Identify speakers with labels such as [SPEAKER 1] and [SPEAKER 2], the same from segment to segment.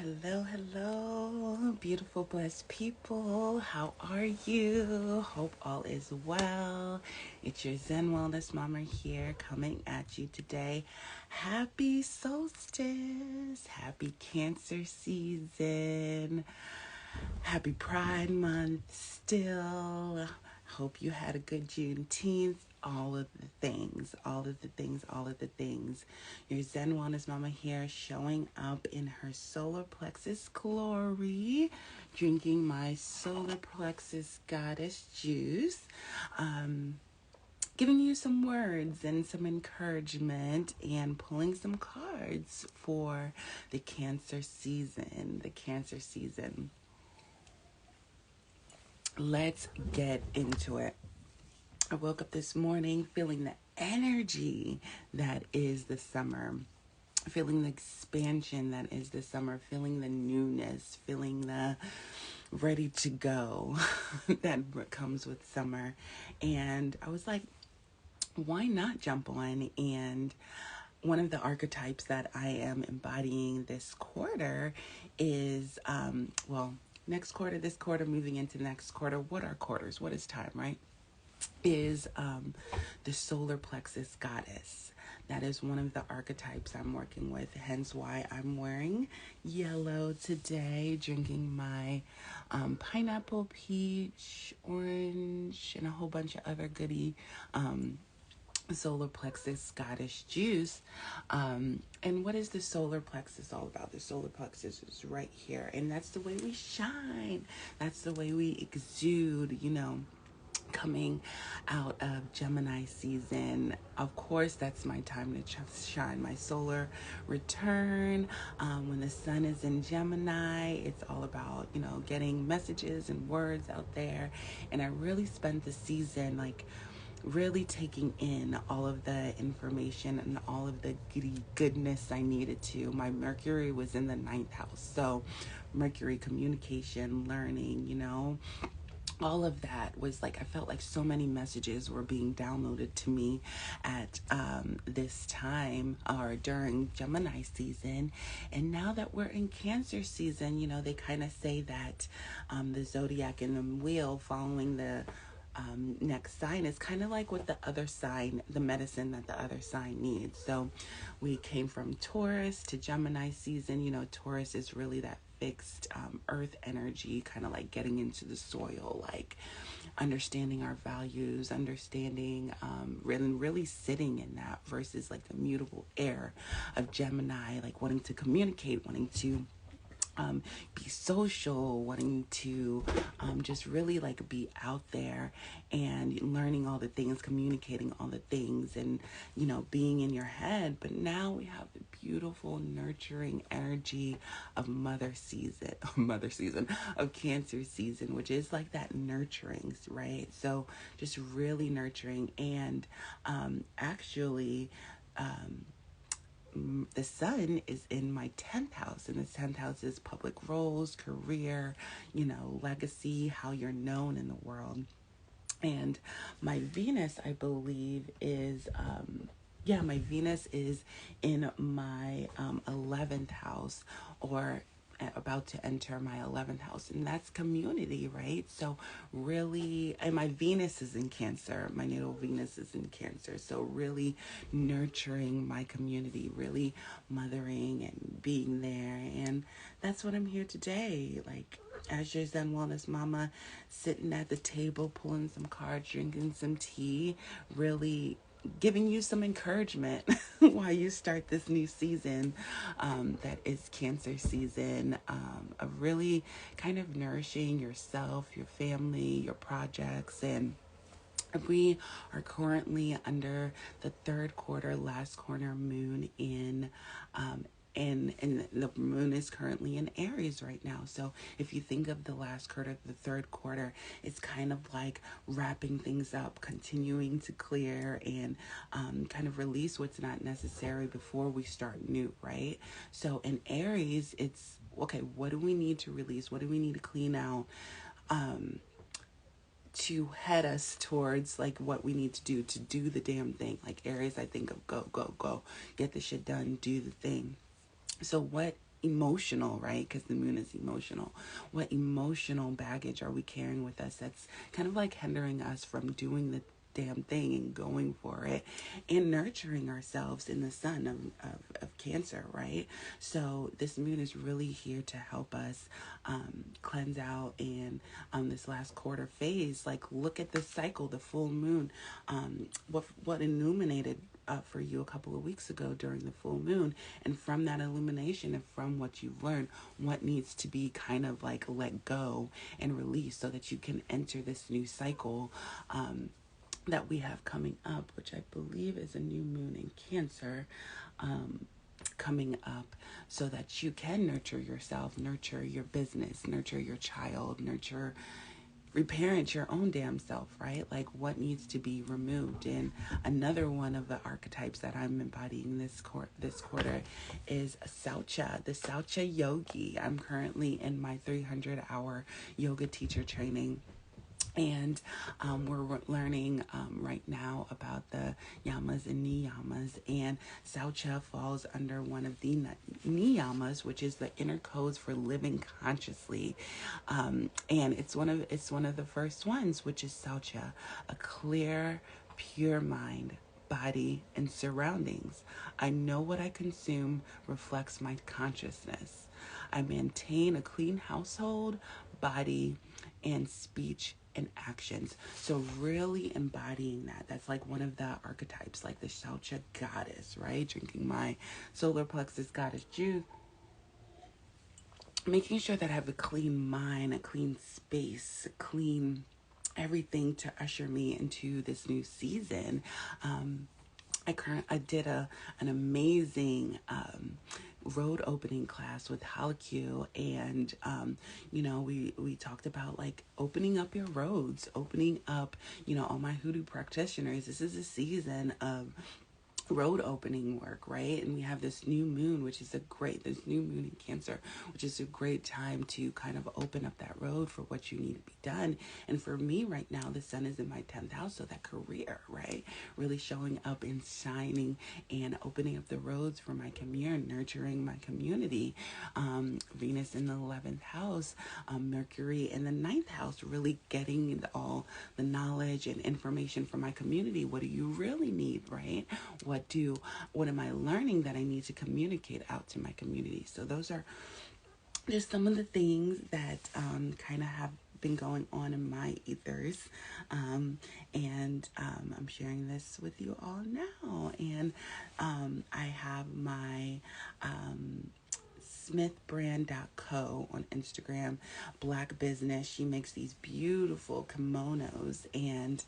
[SPEAKER 1] Hello, beautiful, blessed people. How are you? Hope all is well. It's your Zen Wellness Mam here coming at you today. Happy Solstice. Happy Cancer season. Happy Pride Month still. Hope you had a good Juneteenth. All of the things. Your Zen Wellness Mama here, showing up in her solar plexus glory, drinking my solar plexus goddess juice, giving you some words and some encouragement and pulling some cards for the Cancer season. Let's get into it. I woke up this morning feeling the energy that is the summer, feeling the expansion that is the summer, feeling the newness, feeling the ready to go that comes with summer. And I was like, why not jump on? And one of the archetypes that I am embodying this quarter is, next quarter, this quarter, moving into next quarter. What are quarters? What is time, right? Is the solar plexus goddess. That is one of the archetypes I'm working with, hence why I'm wearing yellow today, drinking my pineapple, peach, orange, and a whole bunch of other goody solar plexus goddess juice. And what is the solar plexus all about? The solar plexus is right here, and that's the way we shine. That's the way we exude, coming out of Gemini season. Of course, that's my time to shine. My solar return, when the sun is in Gemini, it's all about, getting messages and words out there. And I really spent the season really taking in all of the information and all of the goodness I needed to. My Mercury was in the 9th house. So Mercury, communication, learning, all of that was I felt like so many messages were being downloaded to me at this time or during Gemini season. And now that we're in Cancer season, they kind of say that the zodiac and the wheel following the next sign is kind of like what the other sign, the medicine that the other sign needs. So we came from Taurus to Gemini season. Taurus is really that fixed earth energy, kind of like getting into the soil, understanding our values, understanding really sitting in that, versus the mutable air of Gemini, wanting to communicate, wanting to be social, wanting to just really be out there and learning all the things, communicating all the things, and being in your head. But now we have the beautiful nurturing energy of mother season of Cancer season, which is that nurturing, right? So just really nurturing. And actually the sun is in my 10th house, and the 10th house is public roles, career, legacy, how you're known in the world. And my Venus, I believe, is my Venus is in my 11th house, or about to enter my 11th house, and that's community, right? So really, and my Venus is in Cancer, my natal Venus is in Cancer, so really nurturing my community, really mothering and being there. And that's what I'm here today, as your Zen Wellness Mama, sitting at the table, pulling some cards, drinking some tea, really giving you some encouragement while you start this new season that is Cancer season, of really kind of nourishing yourself, your family, your projects. And we are currently under the third quarter, last corner moon in and the moon is currently in Aries right now. So if you think of the last quarter, the third quarter, it's kind of wrapping things up, continuing to clear and kind of release what's not necessary before we start new, right? So in Aries, it's, okay, what do we need to release? What do we need to clean out? To head us towards what we need to do the damn thing. Aries, I think of go, get the shit done, do the thing. So what emotional, right? Because the moon is emotional. What emotional baggage are we carrying with us that's kind of like hindering us from doing the damn thing and going for it and nurturing ourselves in the sun of Cancer, right? So this moon is really here to help us cleanse out. And this last quarter phase, like, look at the cycle, the full moon, what illuminated for you a couple of weeks ago during the full moon, and from that illumination and from what you've learned, what needs to be kind of like let go and released so that you can enter this new cycle that we have coming up, which I believe is a new moon in Cancer coming up, so that you can nurture yourself, nurture your business, nurture your child, reparent your own damn self, right? Like, what needs to be removed. And another one of the archetypes that I'm embodying this quarter is Soucha, the Soucha Yogi. I'm currently in my 300-hour yoga teacher training. And we're learning right now about the yamas and niyamas, and Soucha falls under one of the niyamas, which is the inner codes for living consciously, and it's one of the first ones, which is Soucha, a clear, pure mind, body, and surroundings. I know what I consume reflects my consciousness. I maintain a clean household, body, and speech and actions. So really embodying that. That's like one of the archetypes, like the Soucha goddess, right? Drinking my solar plexus goddess juice. Making sure that I have a clean mind, a clean space, a clean everything to usher me into this new season. I did an amazing road opening class with Halakyu, and we talked about like opening up your roads, opening up, all my hoodoo practitioners. This is a season of road opening work, right? And we have this new moon, this new moon in Cancer, which is a great time to kind of open up that road for what you need to be done. And for me right now, the sun is in my 10th house, so that career, right? Really showing up and shining and opening up the roads for my community, nurturing my community. Venus in the 11th house, Mercury in the 9th house, really getting all the knowledge and information from my community. What do you really need, right? What am I learning that I need to communicate out to my community? So those are just some of the things that kind of have been going on in my ethers, and I'm sharing this with you all now. And I have my smithbrand.co on Instagram, Black business. She makes these beautiful kimonos, and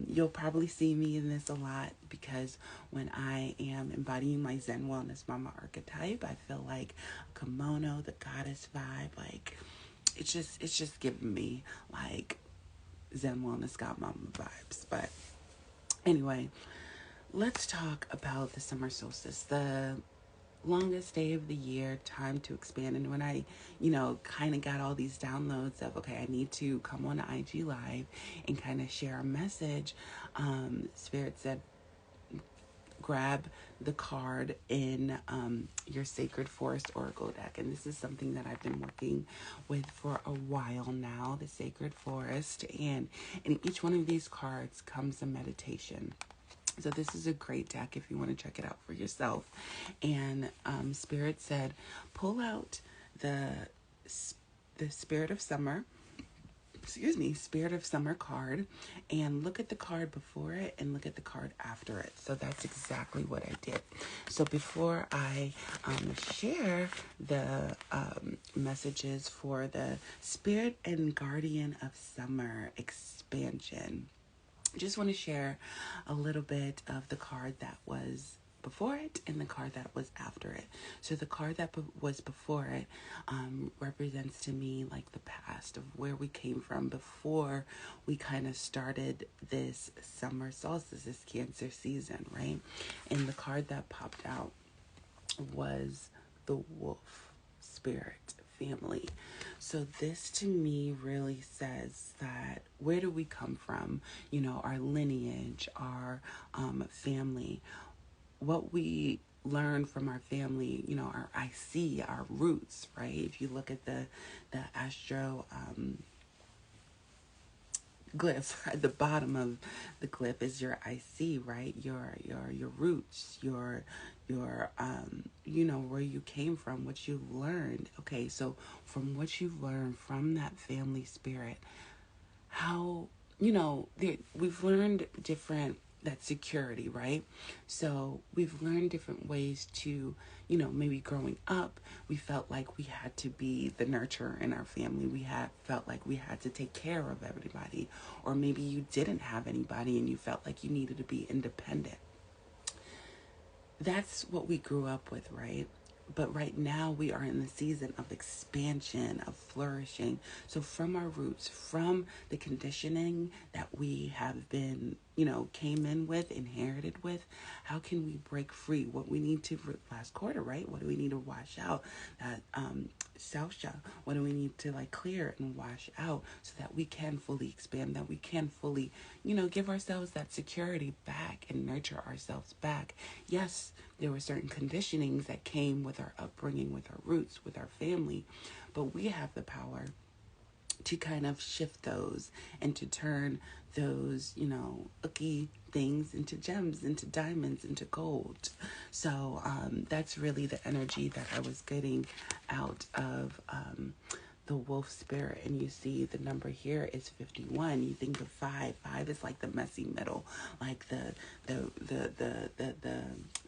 [SPEAKER 1] you'll probably see me in this a lot, because when I am embodying my Zen Wellness Mama archetype, I feel like a kimono, the goddess vibe, like it's just giving me like Zen Wellness Mama vibes. But anyway, let's talk about the summer solstice, the longest day of the year, time to expand. And when I, kind of got all these downloads of, okay, I need to come on IG Live and kind of share a message, Spirit said, grab the card in your Sacred Forest Oracle deck. And this is something that I've been working with for a while now, the Sacred Forest. And in each one of these cards comes a meditation. So this is a great deck if you want to check it out for yourself. And Spirit said, pull out the Spirit of Summer card, and look at the card before it and look at the card after it. So that's exactly what I did. So before I share the messages for the Spirit and Guardian of Summer expansion, just want to share a little bit of the card that was before it and the card that was after it. So the card that was before it represents to me like the past of where we came from before we kind of started this summer solstice, this Cancer season, right? And the card that popped out was the wolf spirit family. So this to me really says that where do we come from? Our lineage, our family, what we learn from our family, our IC, our roots, right? If you look at the Astro glyph, at the bottom of the glyph is your IC, right? Your roots, your where you came from, what you learned. Okay, so from what you've learned from that family spirit, how we've learned different, that security, right? So we've learned different ways to, maybe growing up, we felt like we had to be the nurturer in our family. We felt like we had to take care of everybody, or maybe you didn't have anybody and you felt like you needed to be independent. That's what we grew up with, right? But right now we are in the season of expansion, of flourishing. So from our roots, from the conditioning that we have been, came in with, inherited with, how can we break free? What we need to, last quarter, right? What do we need to wash out? That Soucha, what do we need to clear and wash out so that we can fully expand, that we can fully, give ourselves that security back and nurture ourselves back. Yes, there were certain conditionings that came with our upbringing, with our roots, with our family, but we have the power to kind of shift those and to turn those, icky things into gems, into diamonds, into gold. So that's really the energy that I was getting out of the wolf spirit. And you see the number here is 51. You think of 5 is like the messy middle, like the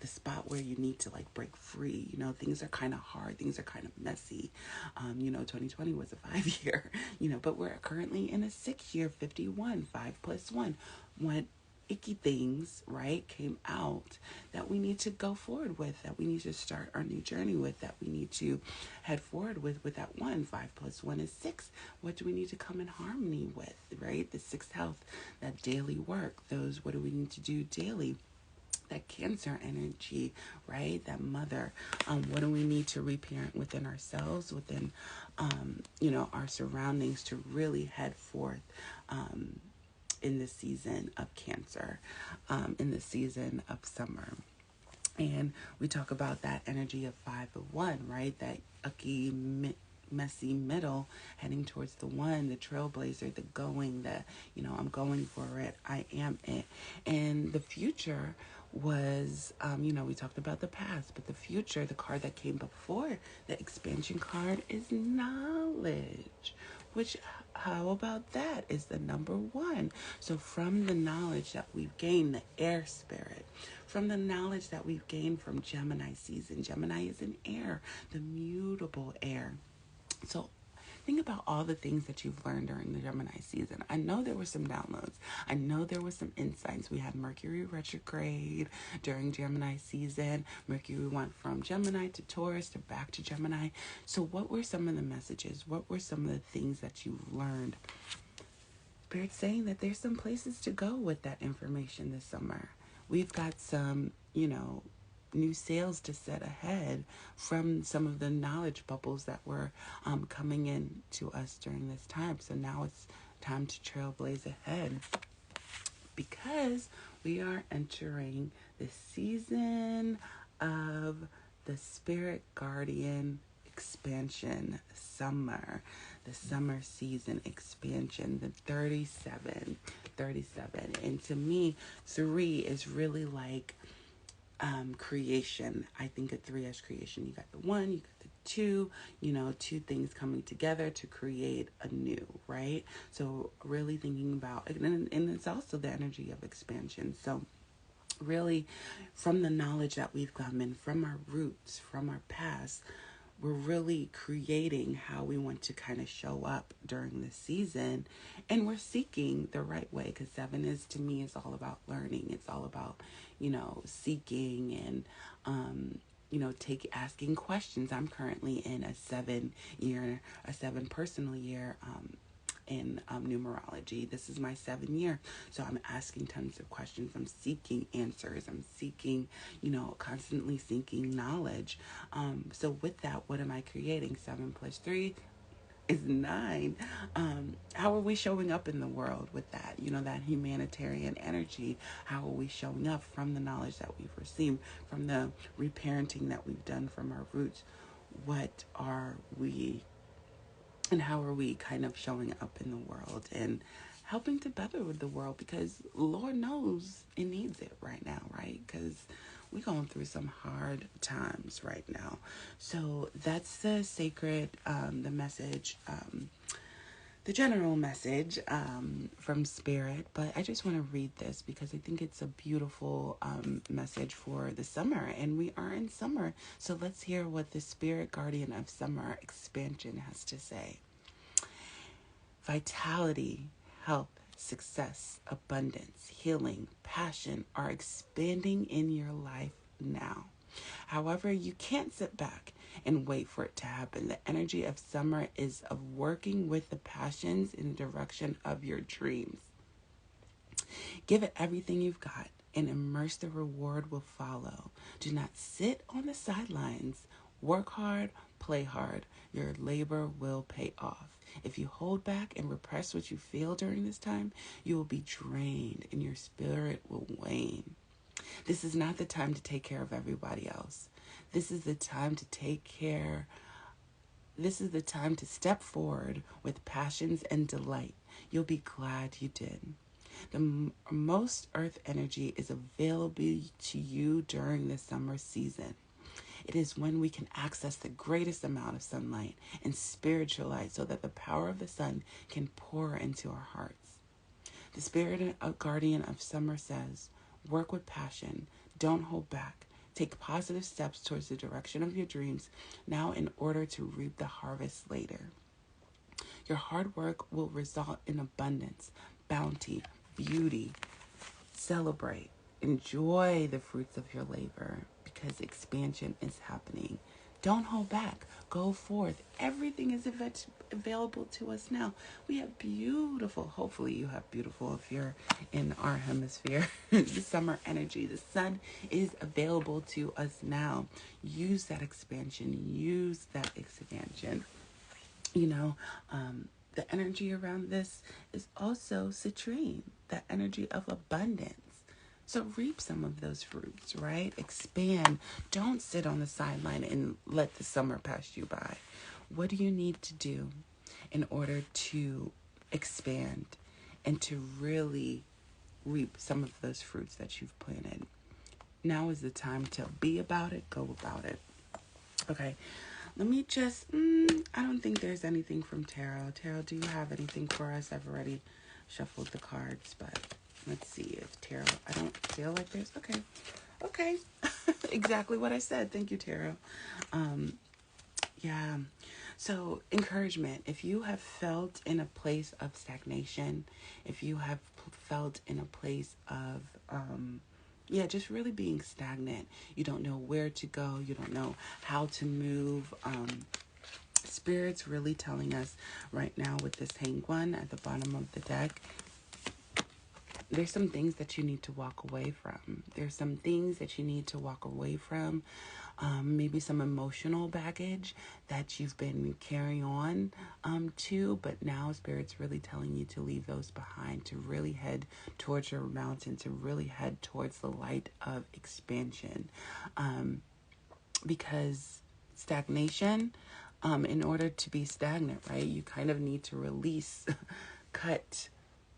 [SPEAKER 1] spot where you need to break free. Things are kind of hard, things are kind of messy. 2020 was a 5 year, but we're currently in a 6 year. 51, 5 plus 1. What icky things, right, came out that we need to go forward with, that we need to start our new journey with, that we need to head forward with that 1. 5 plus 1 is 6. What do we need to come in harmony with, right? The sixth health, that daily work, those, what do we need to do daily? That Cancer energy, right? That mother, what do we need to reparent within ourselves, within, our surroundings, to really head forth, in the season of Cancer, in the season of summer. And we talk about that energy of 5 of 1, right? That icky, messy middle, heading towards the 1, the trailblazer, the going, I'm going for it, I am it. And the future was, we talked about the past, but the future, the card that came before the expansion card, is knowledge, which, how about that, is the number 1. So from the knowledge that we've gained, the air spirit, from the knowledge that we've gained from Gemini season. Gemini is an air, the mutable air. So think about all the things that you've learned during the Gemini season. I know there were some downloads. I know there were some insights. We had Mercury retrograde during Gemini season. Mercury went from Gemini to Taurus to back to Gemini. So what were some of the messages? What were some of the things that you've learned? Spirit's saying that there's some places to go with that information this summer. We've got some, new sails to set ahead from some of the knowledge bubbles that were coming in to us during this time. So now it's time to trailblaze ahead, because we are entering the season of the Spirit Guardian expansion, summer, the summer season expansion, the 37. And to me, 3 is really like creation. I think of 3 as creation. You got the 1, you got the 2, 2 things coming together to create a new, right? So really thinking about, and it's also the energy of expansion. So really, from the knowledge that we've come in, from our roots, from our past, we're really creating how we want to kind of show up during the season, and we're seeking the right way, because 7 is, to me, is all about learning. It's all about, seeking and, asking questions. I'm currently in a 7 personal year, in numerology. This is my 7 year. So I'm asking tons of questions. I'm seeking answers. I'm seeking, constantly seeking knowledge. So with that, what am I creating? 7 plus 3, is 9. How are we showing up in the world with that? That humanitarian energy. How are we showing up from the knowledge that we've received, from the reparenting that we've done from our roots? What are we, and how are we kind of showing up in the world and helping to better with the world? Because Lord knows it needs it right now, right? Because we're going through some hard times right now. So that's the sacred, the message, the general message from Spirit. But I just want to read this because I think it's a beautiful message for the summer. And we are in summer. So let's hear what the Spirit Guardian of Summer Expansion has to say. Vitality, health, success, abundance, healing, passion are expanding in your life now. However, you can't sit back and wait for it to happen. The energy of summer is of working with the passions in the direction of your dreams. Give it everything you've got and immerse, the reward will follow. Do not sit on the sidelines. Work hard, play hard. Your labor will pay off. If you hold back and repress what you feel during this time, you will be drained and your spirit will wane. This is not the time to take care of everybody else. This is the time to This is the time to step forward with passions and delight. You'll be glad you did. The most earth energy is available to you during the summer season. It is when we can access the greatest amount of sunlight and spiritual light so that the power of the sun can pour into our hearts. The Spirit Guardian of Summer says, work with passion. Don't hold back. Take positive steps towards the direction of your dreams now in order to reap the harvest later. Your hard work will result in abundance, bounty, beauty. Celebrate. Enjoy the fruits of your labor because expansion is happening. Don't hold back. Go forth. Everything is available to us now. We have beautiful, hopefully you have beautiful if you're in our hemisphere, the summer energy. The sun is available to us now. Use that expansion. Use that expansion. The energy around this is also citrine, that energy of abundance. So reap some of those fruits, right? Expand. Don't sit on the sideline and let the summer pass you by. What do you need to do in order to expand and to really reap some of those fruits that you've planted? Now is the time to be about it, go about it. Okay, let me just, I don't think there's anything from Tarot. Tarot, do you have anything for us? I've already shuffled the cards, but let's see if Tarot, I don't feel like there's, okay. Exactly what I said. Thank you, Tarot. Yeah. So encouragement, if you have felt in a place of stagnation, if you have felt in a place of, just really being stagnant, you don't know where to go, you don't know how to move, Spirit's really telling us right now with this Hanged One at the bottom of the deck, there's some things that you need to walk away from. There's some things that you need to walk away from. Maybe some emotional baggage that you've been carrying on to, but now Spirit's really telling you to leave those behind, to really head towards your mountain, to really head towards the light of expansion. Because stagnation, in order to be stagnant, right, you kind of need to release, cut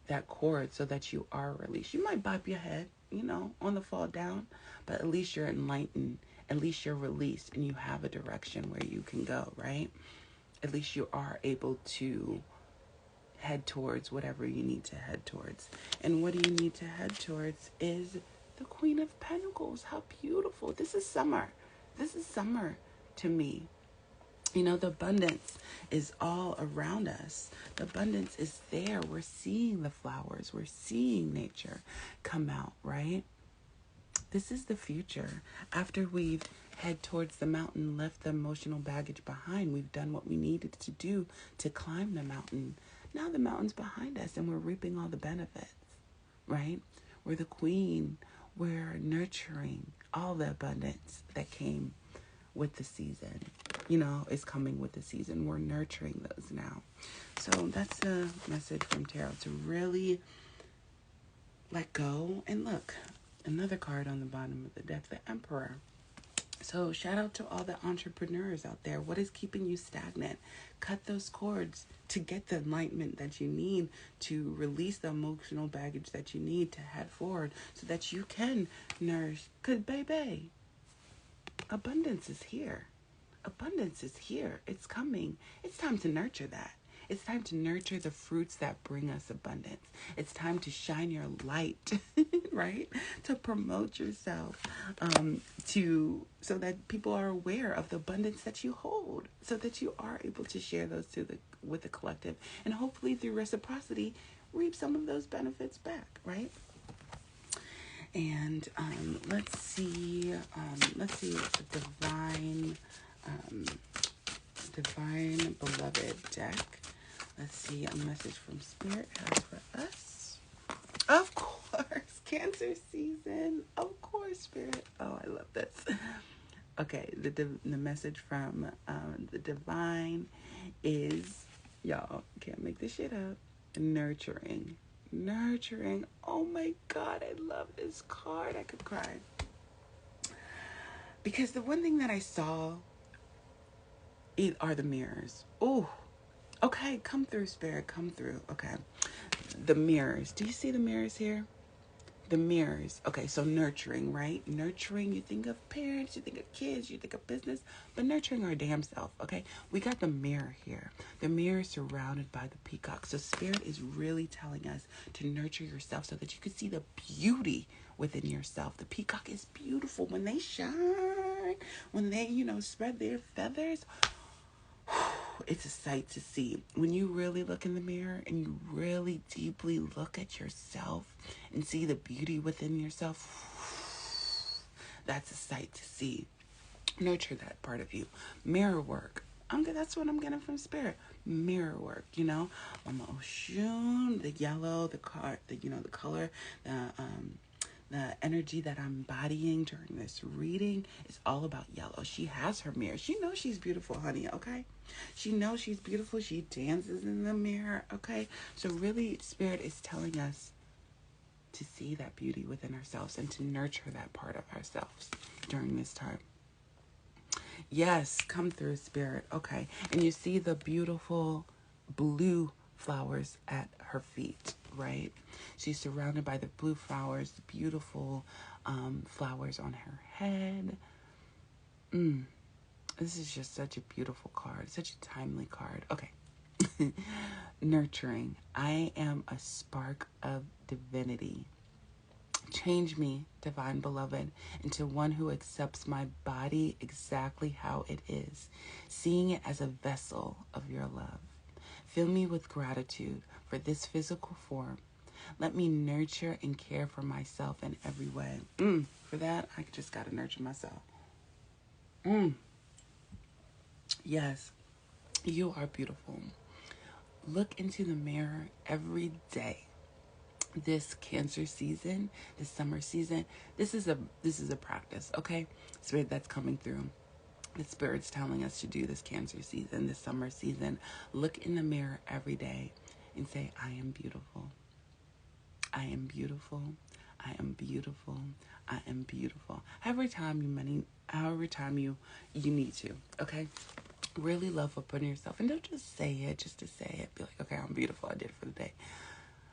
[SPEAKER 1] that cord so that you are released. You might bop your head, on the fall down, but at least you're enlightened. At least you're released and you have a direction where you can go, right? At least you are able to head towards whatever you need to head towards. And what do you need to head towards is the Queen of Pentacles. How beautiful. This is summer. This is summer to me. The abundance is all around us. The abundance is there. We're seeing the flowers. We're seeing nature come out, right? This is the future. After we've head towards the mountain, left the emotional baggage behind, we've done what we needed to do to climb the mountain. Now the mountain's behind us and we're reaping all the benefits, right? We're the queen. We're nurturing all the abundance that came with the season. is coming with the season. We're nurturing those now. So that's the message from tarot, to really let go. And look, another card on the bottom of the deck, the Emperor. So shout out to all the entrepreneurs out there. What is keeping you stagnant? Cut those cords to get the enlightenment that you need, to release the emotional baggage that you need to head forward so that you can nourish. Because, baby, abundance is here. Abundance is here. It's coming. It's time to nurture that. It's time to nurture the fruits that bring us abundance. It's time to shine your light, right? To promote yourself, so that people are aware of the abundance that you hold, so that you are able to share those with the collective, and hopefully through reciprocity, reap some of those benefits back, right? And let's see what the divine beloved deck. Let's see a message from Spirit has for us. Of course, Cancer season. Of course, Spirit. Oh, I love this. Okay, the message from the divine is, y'all can't make this shit up, nurturing. Oh my God, I love this card. I could cry. Because the one thing that I saw are the mirrors. Oh, okay, come through, Spirit, come through. Okay, the mirrors. Do you see the mirrors here? The mirrors. Okay, so nurturing, right? Nurturing, you think of parents, you think of kids, you think of business, but nurturing our damn self, okay? We got the mirror here. The mirror is surrounded by the peacock. So Spirit is really telling us to nurture yourself so that you can see the beauty within yourself. The peacock is beautiful. When they shine, when they, spread their feathers, it's a sight to see. When you really look in the mirror and you really deeply look at yourself and see the beauty within yourself, that's a sight to see. Nurture that part of you. Mirror work. That's what I'm getting from Spirit. Mirror work, Mama Oshun, the yellow, the color, the energy that I'm embodying during this reading is all about yellow. She has her mirror. She knows she's beautiful, honey, okay? She knows she's beautiful. She dances in the mirror, okay? So really, Spirit is telling us to see that beauty within ourselves and to nurture that part of ourselves during this time. Yes, come through, Spirit. Okay. And you see the beautiful blue flowers at her feet, right? She's surrounded by the blue flowers, the beautiful flowers on her head. This is just such a beautiful card, such a timely card. Okay. Nurturing. I am a spark of divinity. Change me, divine beloved, into one who accepts my body exactly how it is, seeing it as a vessel of your love. Fill me with gratitude for this physical form. Let me nurture and care for myself in every way. For that, I just got to nurture myself. Yes, you are beautiful. Look into the mirror every day. This Cancer season, this summer season, this is a practice, okay? Spirit that's coming through. The Spirit's telling us to do this Cancer season, this summer season. Look in the mirror every day and say, I am beautiful. I am beautiful. I am beautiful. I am beautiful. However time you need to, okay? Really love putting yourself, and don't just say it just to say it. Be like, okay, I'm beautiful. I did it for the day.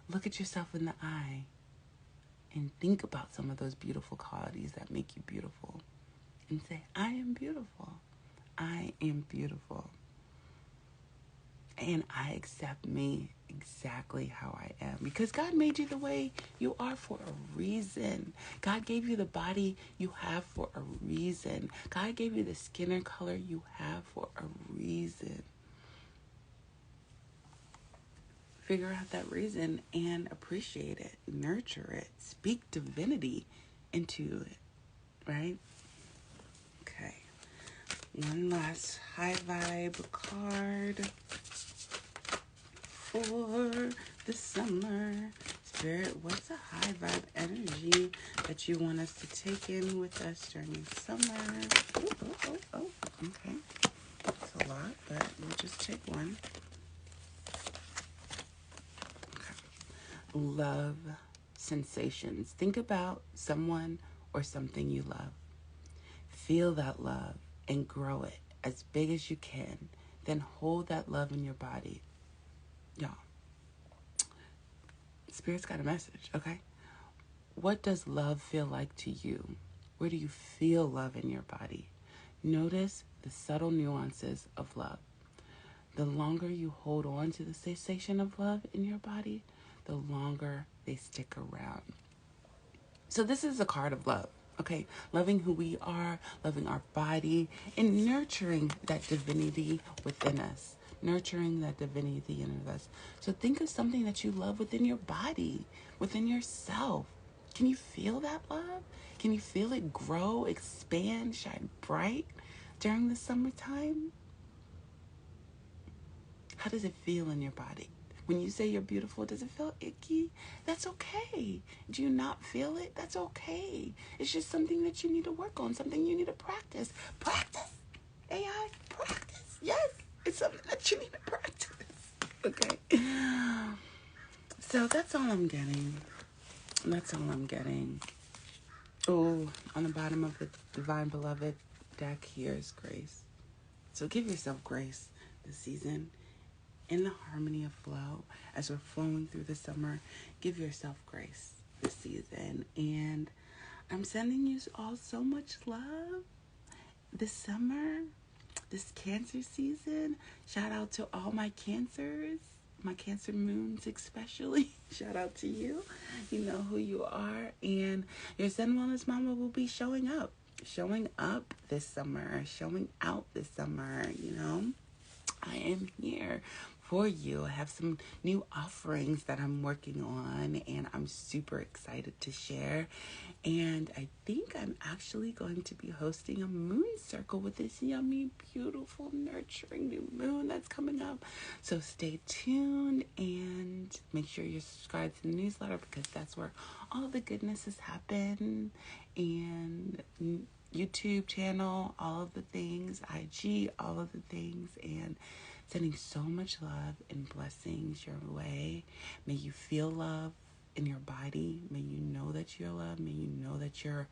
[SPEAKER 1] Look at yourself in the eye and think about some of those beautiful qualities that make you beautiful. And say, I am beautiful. I am beautiful. And I accept me exactly how I am. Because God made you the way you are for a reason. God gave you the body you have for a reason. God gave you the skin color you have for a reason. Figure out that reason and appreciate it. Nurture it. Speak divinity into it. Right? Okay. One last high vibe card for the summer. Spirit, what's a high vibe energy that you want us to take in with us during the summer? Oh. Okay. That's a lot, but we'll just take one. Okay. Love sensations. Think about someone or something you love. Feel that love and grow it as big as you can. Then hold that love in your body. Y'all, Spirit's got a message, okay? What does love feel like to you? Where do you feel love in your body? Notice the subtle nuances of love. The longer you hold on to the sensation of love in your body, the longer they stick around. So this is a card of love, okay? Loving who we are, loving our body, and nurturing that divinity within us. Nurturing that divinity in us. So think of something that you love within your body, within yourself. Can you feel that love? Can you feel it grow, expand, shine bright during the summertime? How does it feel in your body? When you say you're beautiful, does it feel icky? That's okay. Do you not feel it? That's okay. It's just something that you need to work on, something you need to practice. Practice. AI, practice. Yes, it's something that you need to practice. Okay. So that's all I'm getting. That's all I'm getting. Oh, on the bottom of the Divine Beloved deck, here is grace. So give yourself grace this season. In the harmony of flow, as we're flowing through the summer, give yourself grace this season. And I'm sending you all so much love this summer, this Cancer season. Shout out to all my Cancers, my Cancer moons especially. Shout out to you. You know who you are. And your Zen Wellness Mama will be showing up this summer, showing out this summer, you know. I am here for you. I have some new offerings that I'm working on, and I'm super excited to share. And I think I'm actually going to be hosting a moon circle with this yummy, beautiful, nurturing new moon that's coming up. So stay tuned and make sure you're subscribed to the newsletter, because that's where all the goodnesses happen. And YouTube channel, all of the things, IG, all of the things, and sending so much love and blessings your way. May you feel love in your body. May you know that you're loved. May you know that you're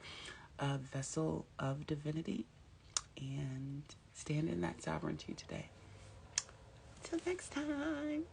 [SPEAKER 1] a vessel of divinity, and stand in that sovereignty today. Till next time.